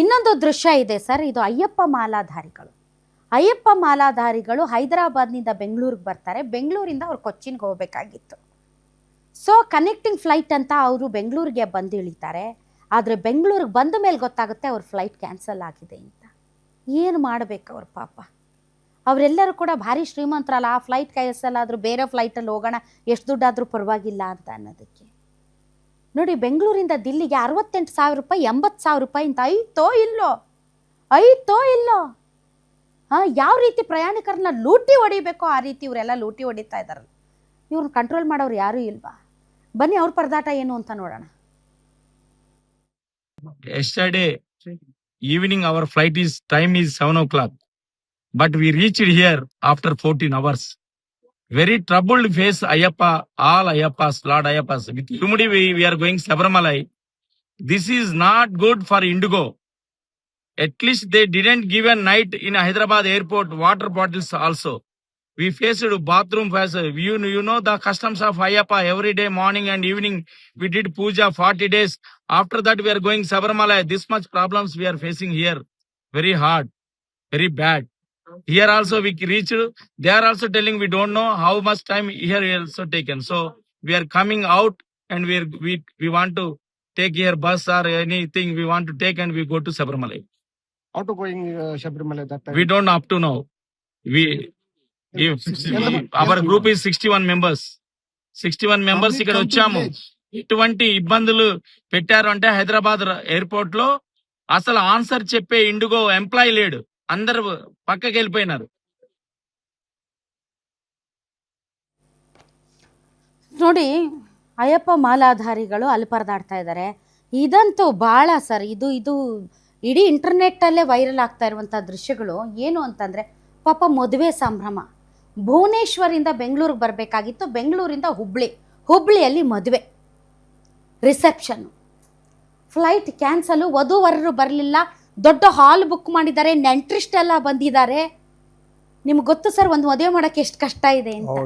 ಇನ್ನೊಂದು ದೃಶ್ಯ ಇದೆ ಸರ್, ಇದು ಅಯ್ಯಪ್ಪ ಮಾಲಾಧಾರಿಗಳು ಹೈದರಾಬಾದ್ನಿಂದ ಬೆಂಗಳೂರಿಗೆ ಬರ್ತಾರೆ. ಬೆಂಗಳೂರಿಂದ ಅವ್ರು ಕೊಚ್ಚಿನ್ಗೆ ಹೋಗಬೇಕಾಗಿತ್ತು. ಸೊ ಕನೆಕ್ಟಿಂಗ್ ಫ್ಲೈಟ್ ಅಂತ ಅವರು ಬೆಂಗಳೂರಿಗೆ ಬಂದು ಇಳಿತಾರೆ. ಆದರೆ ಬೆಂಗಳೂರಿಗೆ ಬಂದ ಮೇಲೆ ಗೊತ್ತಾಗುತ್ತೆ ಅವ್ರ ಫ್ಲೈಟ್ ಕ್ಯಾನ್ಸಲ್ ಆಗಿದೆ ಅಂತ. ಏನು ಮಾಡಬೇಕು ಅವ್ರ ಪಾಪ. ಅವರೆಲ್ಲರೂ ಕೂಡ ಭಾರಿ ಶ್ರೀಮಂತರಲ್ಲ, ಆ ಫ್ಲೈಟ್ ಕ್ಯಾನ್ಸಲ್ ಆದರೂ ಬೇರೆ ಫ್ಲೈಟಲ್ಲಿ ಹೋಗೋಣ, ಎಷ್ಟು ದುಡ್ಡಾದರೂ ಪರವಾಗಿಲ್ಲ ಅಂತ ಅನ್ನೋದಕ್ಕೆ. ನೋಡಿ, ಬೆಂಗಳೂರಿಂದ ದಿಲ್ಲಿಗೆ 68,000 ರೂಪಾಯಿ, 80,000 ರೂಪಾಯಿ ಅಂತ ಐತೋ ಇಲ್ಲೋ. ಯಾವ ರೀತಿ ಪ್ರಯಾಣಿಕರನ್ನ ಲೂಟಿ ಹೊಡಿಬೇಕೋ ಆ ರೀತಿ ಇವರೆಲ್ಲ ಲೂಟಿ ಹೊಡಿತಾ ಇದ್ದಾರಲ್ಲ. ಇವ್ರನ್ನ ಕಂಟ್ರೋಲ್ ಮಾಡೋರು ಯಾರೂ ಇಲ್ವಾ? ಬನ್ನಿ ಅವ್ರ ಪರದಾಟ ಏನು ಅಂತ ನೋಡೋಣ. Yesterday evening our flight time is 7 o'clock, but we reached here after 14 hours. Very troubled face Ayyappa, all Ayyappas, Lord Ayyappas. With humility we are going Sabarimala. This is not good for Indigo. At least they didn't give a night in Hyderabad airport water bottles also. We faced bathroom facility. You know the customs of Ayyappa. Every day morning and evening we did puja 40 days. After that we are going Sabarimala. This much problems we are facing here. Very hard, very bad. Here also we reached. They are also telling we don't know how much time here also taken. So we are coming out and we want to take here bus or anything we want to take and we go to Sabarimala. How to going Sabarimala that time? We don't know up to now. Our group is 61 members. 61 members ఇక్కడ వచ్చాము. ఇటువంటి ఇబ్బందులు పెట్టారు అంటే Hyderabad airport లో అసలు answer చెప్పే IndiGo employee లేడు. అందరు పక్కకి వెళ్ళిపోయినారు. ನೋಡಿ, ಅಯ್ಯಪ್ಪ ಮಾಲಾಧಾರಿಗಳು ಅಲ್ಲಿ ಪರದಾಡ್ತಾ ಇದ್ದಾರೆ. ಇದಂತೂ ಭಾಳ ಸರ್, ಇದು ಇಡೀ ಇಂಟರ್ನೆಟ್ಟಲ್ಲೇ ವೈರಲ್ ಆಗ್ತಾ ಇರುವಂಥ ದೃಶ್ಯಗಳು. ಏನು ಅಂತಂದರೆ, ಪಾಪ ಮದುವೆ ಸಂಭ್ರಮ. ಭುವನೇಶ್ವರಿಂದ ಬೆಂಗಳೂರಿಗೆ ಬರಬೇಕಾಗಿತ್ತು, ಬೆಂಗಳೂರಿಂದ ಹುಬ್ಳಿಯಲ್ಲಿ ಮದುವೆ ರಿಸೆಪ್ಷನ್ನು. ಫ್ಲೈಟ್ ಕ್ಯಾನ್ಸಲು, ವಧುವರರು ಬರಲಿಲ್ಲ, ದೊಡ್ಡ ಹಾಲ್ ಬುಕ್ ಮಾಡಿದ್ದಾರೆ, ನೆಂಟ್ರಿಷ್ಟೆಲ್ಲ ಬಂದಿದ್ದಾರೆ. ನಿಮ್ಗೆ ಗೊತ್ತು ಸರ್ ಒಂದು ಮದುವೆ ಮಾಡೋಕ್ಕೆ ಎಷ್ಟು ಕಷ್ಟ ಇದೆ ಅಂತ.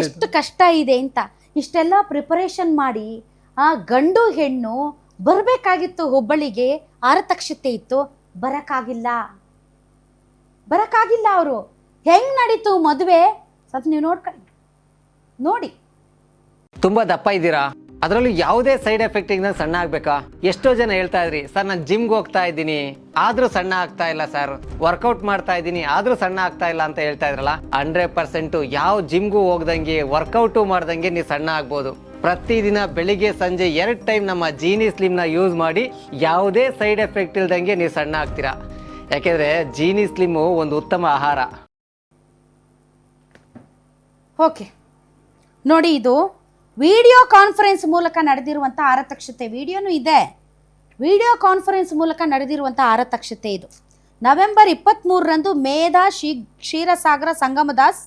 ಎಷ್ಟು ಕಷ್ಟ ಇದೆ ಅಂತ. ಇಷ್ಟೆಲ್ಲ ಪ್ರಿಪರೇಷನ್ ಮಾಡಿ ಗಂಡು ಹೆಣ್ಣು ಬರಬೇಕಾಗಿತ್ತು ಹುಬ್ಬಳ್ಳಿಗೆ, ಆರತಕ್ಷತೆ ಇತ್ತು, ಬರೋಕ್ಕಾಗಿಲ್ಲ ಅವರು. ಹೆಂಗೆ ನಡೀತು ಮದುವೆ ಸ್ವಲ್ಪ ನೀವು ನೋಡಿ. ತುಂಬಾ ದಪ್ಪ ಇದ್ದೀರಾ, ಅದರಲ್ಲೂ ಯಾವುದೇ ಸೈಡ್ ಎಫೆಕ್ಟ್ ಇಂದ ಸಣ್ಣ ಆಗ್ಬೇಕಾ? ಎಷ್ಟೋ ಜನ ಹೇಳ್ತಾ ಇದ್ರಿ, ಸರ್ ನಾನು ಜಿಮ್ಗೆ ಹೋಗ್ತಾ ಇದ್ದೀನಿ ಆದ್ರೂ ಸಣ್ಣ ಆಗ್ತಾ ಇಲ್ಲ ಸರ್, ವರ್ಕೌಟ್ ಮಾಡ್ತಾ ಇದ್ದೀನಿ ಆದ್ರೂ ಸಣ್ಣ ಆಗ್ತಾ ಇಲ್ಲ ಅಂತ ಹೇಳ್ತಾ ಇದ್ರಲ್ಲ. 100% ಯಾವ ಜಿಮ್ಗೂ ಹೋಗ್ದಂಗೆ ವರ್ಕೌಟು ಮಾಡ್ದಂಗೆ ನೀವು ಸಣ್ಣ ಆಗ್ಬೋದು. ಪ್ರತಿದಿನ ಬೆಳಿಗ್ಗೆ ಸಂಜೆ 2 ಟೈಮ್ ನಮ್ಮ ಜೀನಿ ಸ್ಲಿಮ್ನ ಯೂಸ್ ಮಾಡಿ ಯಾವುದೇ ಸೈಡ್ ಎಫೆಕ್ಟ್ ಇಲ್ದಂಗೆ ನೀವು ಸಣ್ಣ ಆಗ್ತೀರಾ. ಯಾಕೆಂದ್ರೆ ಜೀನಿ ಸ್ಲಿಮ್ಮು ಒಂದು ಉತ್ತಮ ಆಹಾರ. ಓಕೆ ನೋಡಿ, ಇದು ವಿಡಿಯೋ ಕಾನ್ಫರೆನ್ಸ್ ಮೂಲಕ ನಡೆದಿರುವಂಥ ಆರತಕ್ಷತೆ ವಿಡಿಯೋನೂ ಇದೆ. ವಿಡಿಯೋ ಕಾನ್ಫರೆನ್ಸ್ ಮೂಲಕ ನಡೆದಿರುವಂಥ ಆರತಕ್ಷತೆ ಇದು. ನವೆಂಬರ್ 23ರಂದು ಮೇಧಾ ಕ್ಷೀರಸಾಗರ ಸಂಗಮದಾಸ್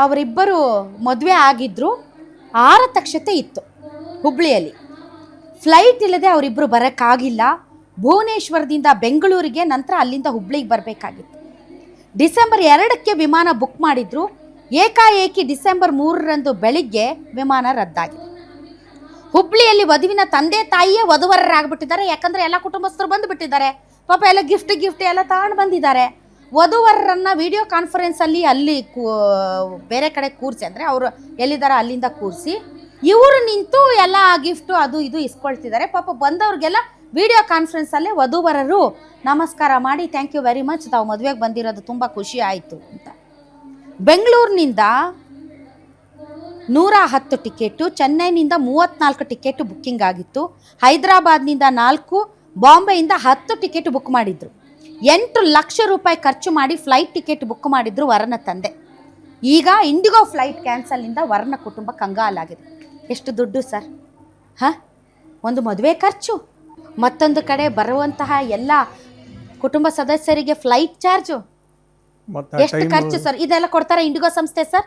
ಅವರಿಬ್ಬರು ಮದುವೆ ಆಗಿದ್ರು. ಆರತಕ್ಷತೆ ಇತ್ತು ಹುಬ್ಳಿಯಲ್ಲಿ. ಫ್ಲೈಟ್ ಇಲ್ಲದೆ ಅವರಿಬ್ಬರು ಬರೋಕ್ಕಾಗಿಲ್ಲ. ಭುವನೇಶ್ವರದಿಂದ ಬೆಂಗಳೂರಿಗೆ, ನಂತರ ಅಲ್ಲಿಂದ ಹುಬ್ಳಿಗೆ ಬರಬೇಕಾಗಿತ್ತು. ಡಿಸೆಂಬರ್ 2ಕ್ಕೆ ವಿಮಾನ ಬುಕ್ ಮಾಡಿದ್ರು. ಏಕಾಏಕಿ ಡಿಸೆಂಬರ್ 3ರಂದು ಬೆಳಿಗ್ಗೆ ವಿಮಾನ ರದ್ದಾಗಿದೆ. ಹುಬ್ಳಿಯಲ್ಲಿ ವಧುವಿನ ತಂದೆ ತಾಯಿಯೇ ವಧುವರರಾಗ್ಬಿಟ್ಟಿದ್ದಾರೆ. ಯಾಕಂದರೆ ಎಲ್ಲ ಕುಟುಂಬಸ್ಥರು ಬಂದುಬಿಟ್ಟಿದ್ದಾರೆ. ಪಾಪ ಎಲ್ಲ ಗಿಫ್ಟ್ ಎಲ್ಲ ತಗೊಂಡು ಬಂದಿದ್ದಾರೆ. ವಧುವರರನ್ನು ವಿಡಿಯೋ ಕಾನ್ಫರೆನ್ಸಲ್ಲಿ ಅಲ್ಲಿ ಬೇರೆ ಕಡೆ ಕೂರಿಸಿ, ಅಂದರೆ ಅವರು ಎಲ್ಲಿದ್ದಾರೆ ಅಲ್ಲಿಂದ ಕೂರಿಸಿ ಇವರು ನಿಂತು ಎಲ್ಲ ಗಿಫ್ಟು ಅದು ಇದು ಇಸ್ಕೊಳ್ತಿದ್ದಾರೆ. ಪಾಪ ಬಂದವ್ರಿಗೆಲ್ಲ ವಿಡಿಯೋ ಕಾನ್ಫರೆನ್ಸಲ್ಲೇ ವಧುವರರು ನಮಸ್ಕಾರ ಮಾಡಿ ಥ್ಯಾಂಕ್ ಯು ವೆರಿ ಮಚ್, ತಾವು ಮದುವೆಗೆ ಬಂದಿರೋದು ತುಂಬ ಖುಷಿ ಆಯಿತು ಅಂತ. ಬೆಂಗಳೂರಿನಿಂದ 110 ಟಿಕೆಟು, ಚೆನ್ನೈನಿಂದ 34 ಟಿಕೆಟು ಬುಕ್ಕಿಂಗ್ ಆಗಿತ್ತು. ಹೈದರಾಬಾದ್ನಿಂದ 4, ಬಾಂಬೆಯಿಂದ 10 ಟಿಕೆಟ್ ಬುಕ್ ಮಾಡಿದ್ರು. 8 ಲಕ್ಷ ರೂಪಾಯಿ ಖರ್ಚು ಮಾಡಿ ಫ್ಲೈಟ್ ಟಿಕೆಟ್ ಬುಕ್ ಮಾಡಿದ್ರು ವರನ ತಂದೆ. ಈಗ ಇಂಡಿಗೋ ಫ್ಲೈಟ್ ಕ್ಯಾನ್ಸಲಿಂದ ವರನ ಕುಟುಂಬ ಕಂಗಾಲಾಗಿದೆ. ಎಷ್ಟು ದುಡ್ಡು ಸರ್? ಒಂದು ಮದುವೆ ಖರ್ಚು, ಮತ್ತೊಂದು ಕಡೆ ಬರುವಂತಹ ಎಲ್ಲ ಕುಟುಂಬ ಸದಸ್ಯರಿಗೆ ಫ್ಲೈಟ್ ಚಾರ್ಜು, ಎಷ್ಟು ಖರ್ಚು ಸರ್? ಇದೆಲ್ಲ ಕೊಡ್ತಾರೆ ಇಂಡಿಗೋ ಸಂಸ್ಥೆ ಸರ್?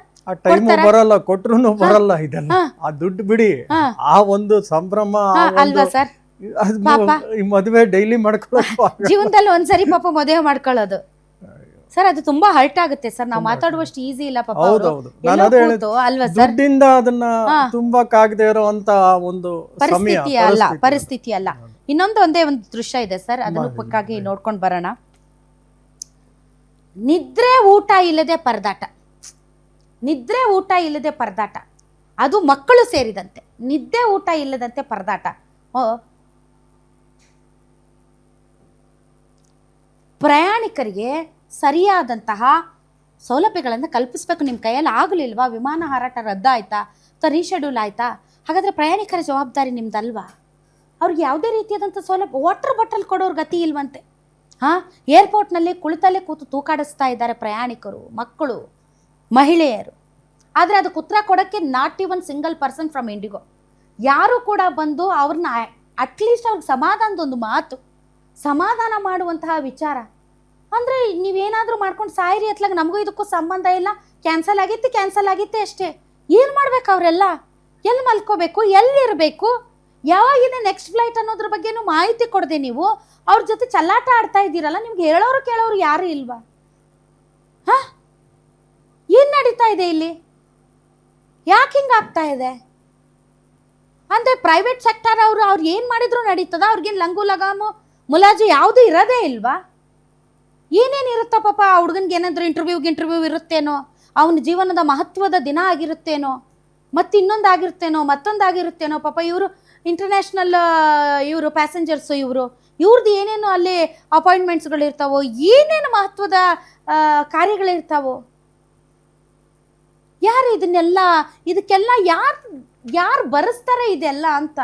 ಬರಲ್ಲ, ಕೊಟ್ರು ಬರಲ್ಲ. ಇದೆಲ್ಲ ಆ ದುಡ್ಡು ಬಿಡಿ, ಆ ಒಂದು ಸಂಭ್ರಮ ಅಲ್ವಾ ಸರ್? ಮದುವೆ ಡೈಲಿ ಮಾಡ್ಕೊಳ್ಳೋ ಜೀವನದಲ್ಲಿ ಒಂದ್ಸರಿ ಪಾಪ ಮದುವೆ ಮಾಡ್ಕೊಳ್ಳೋದು. ಸರ್ ಅದು ತುಂಬಾ ಹರ್ಟ್ ಆಗುತ್ತೆ ಸರ್. ನಾವು ಮಾತಾಡುವಷ್ಟು ಈಸಿ ಇಲ್ಲ ಪಾಪ. ಹೌದೌದು, ನಾನು ಅದೇ ಹೇಳಿದ್ದು, ಅಲ್ವಾ ಸರ್? ದುಡ್ಡಿಂದ ಅದನ್ನ ತುಂಬಕ್ಕಾಗದೆ ಇರುವಂತ ಒಂದು ಸಮಯ ಪರಿಸ್ಥಿತಿ ಅಲ್ಲ. ಒಂದೇ ಒಂದು ದೃಶ್ಯ ಇದೆ ಸರ್, ಅದನ್ನು ಪಕ್ಕಾಗಿ ನೋಡ್ಕೊಂಡು ಬರೋಣ. ನಿದ್ರೆ ಊಟ ಇಲ್ಲದೆ ಪರದಾಟ, ಅದು ಮಕ್ಕಳು ಸೇರಿದಂತೆ ನಿದ್ದೆ ಊಟ ಇಲ್ಲದಂತೆ ಪರದಾಟ. ಪ್ರಯಾಣಿಕರಿಗೆ ಸರಿಯಾದಂತಹ ಸೌಲಭ್ಯಗಳನ್ನು ಕಲ್ಪಿಸ್ಬೇಕು. ನಿಮ್ಮ ಕೈಯಲ್ಲಿ ಆಗಲಿಲ್ವಾ? ವಿಮಾನ ಹಾರಾಟ ರದ್ದಾಯ್ತಾ ಅಥವಾ ರೀಶೆಡ್ಯೂಲ್ ಆಯ್ತಾ? ಹಾಗಾದರೆ ಪ್ರಯಾಣಿಕರ ಜವಾಬ್ದಾರಿ ನಿಮ್ದಲ್ವಾ? ಅವ್ರಿಗೆ ಯಾವುದೇ ರೀತಿಯಾದಂಥ ಸೌಲಭ್ಯ, ವಾಟರ್ ಬಾಟಲ್ ಕೊಡೋರು ಗತಿ ಇಲ್ವಂತೆ. ಏರ್ಪೋರ್ಟ್ನಲ್ಲಿ ಕುಳಿತಲ್ಲೇ ಕೂತು ತೂಕಾಡಿಸ್ತಾ ಇದ್ದಾರೆ ಪ್ರಯಾಣಿಕರು, ಮಕ್ಕಳು, ಮಹಿಳೆಯರು. ಆದರೆ ಅದಕ್ಕೆ ಉತ್ತರ ಕೊಡೋಕ್ಕೆ not even single person from IndiGo ಯಾರು ಕೂಡ ಬಂದು ಅವ್ರನ್ನ ಅಟ್ಲೀಸ್ಟ್ ಅವ್ರಿಗೆ ಸಮಾಧಾನದೊಂದು ಮಾತು, ಸಮಾಧಾನ ಮಾಡುವಂತಹ ವಿಚಾರ. ಅಂದರೆ ನೀವೇನಾದರೂ ಮಾಡ್ಕೊಂಡು ಸಾಯಿರಿ ಅತ್ಲಾಗ ನಮಗೂ ಇದಕ್ಕೂ ಸಂಬಂಧ ಇಲ್ಲ, ಕ್ಯಾನ್ಸಲ್ ಆಗಿತ್ತೆ ಅಷ್ಟೇ. ಏನು ಮಾಡ್ಬೇಕು ಅವರೆಲ್ಲ? ಎಲ್ಲಿ ಮಲ್ಕೋಬೇಕು, ಎಲ್ಲಿರಬೇಕು, ಯಾವಾಗಿದೆ ನೆಕ್ಸ್ಟ್ ಫ್ಲೈಟ್ ಅನ್ನೋದ್ರ ಬಗ್ಗೆನೂ ಮಾಹಿತಿ ಕೊಡದೆ ನೀವು ಅವ್ರ ಜೊತೆ ಚಲ್ಲಾಟ ಆಡ್ತಾ ಇದ್ದೀರಲ್ಲ. ನಿಮ್ಗೆ ಹೇಳೋರು ಕೇಳೋರು ಯಾರು ಇಲ್ವಾ? ಏನು ನಡೀತಾ ಇದೆ ಇಲ್ಲಿ? ಯಾಕೆ ಹಿಂಗಾಗ್ತಾ ಇದೆ? ಅಂದರೆ ಪ್ರೈವೇಟ್ ಸೆಕ್ಟರ್ ಅವ್ರು ಏನು ಮಾಡಿದ್ರು ನಡೀತದ? ಅವ್ರಿಗೇನು ಲಂಗು ಲಗಾಮು ಮುಲಾಜು ಯಾವುದೂ ಇರೋದೇ ಇಲ್ವಾ? ಏನೇನಿರುತ್ತೋ ಪಾಪ ಆ ಹುಡುಗನಿಗೆ ಏನಾದರೂ ಇಂಟರ್ವ್ಯೂ ಇರುತ್ತೇನೋ, ಅವನ ಜೀವನದ ಮಹತ್ವದ ದಿನ ಆಗಿರುತ್ತೇನೋ, ಮತ್ತೊಂದಾಗಿರುತ್ತೇನೋ. ಪಾಪ ಇವರು ಇಂಟರ್ನ್ಯಾಷನಲ್ ಇವರು ಪ್ಯಾಸೆಂಜರ್ಸು, ಇವ್ರದ್ದು ಏನೇನು ಅಲ್ಲಿ ಅಪಾಯಿಂಟ್ಮೆಂಟ್ಸ್ಗಳಿರ್ತಾವೋ, ಏನೇನು ಮಹತ್ವದ ಕಾರ್ಯಗಳಿರ್ತಾವೋ. ಯಾರು ಇದಕ್ಕೆಲ್ಲ ಯಾರು ಬರೆಸ್ತಾರೆ ಇದೆಲ್ಲ ಅಂತ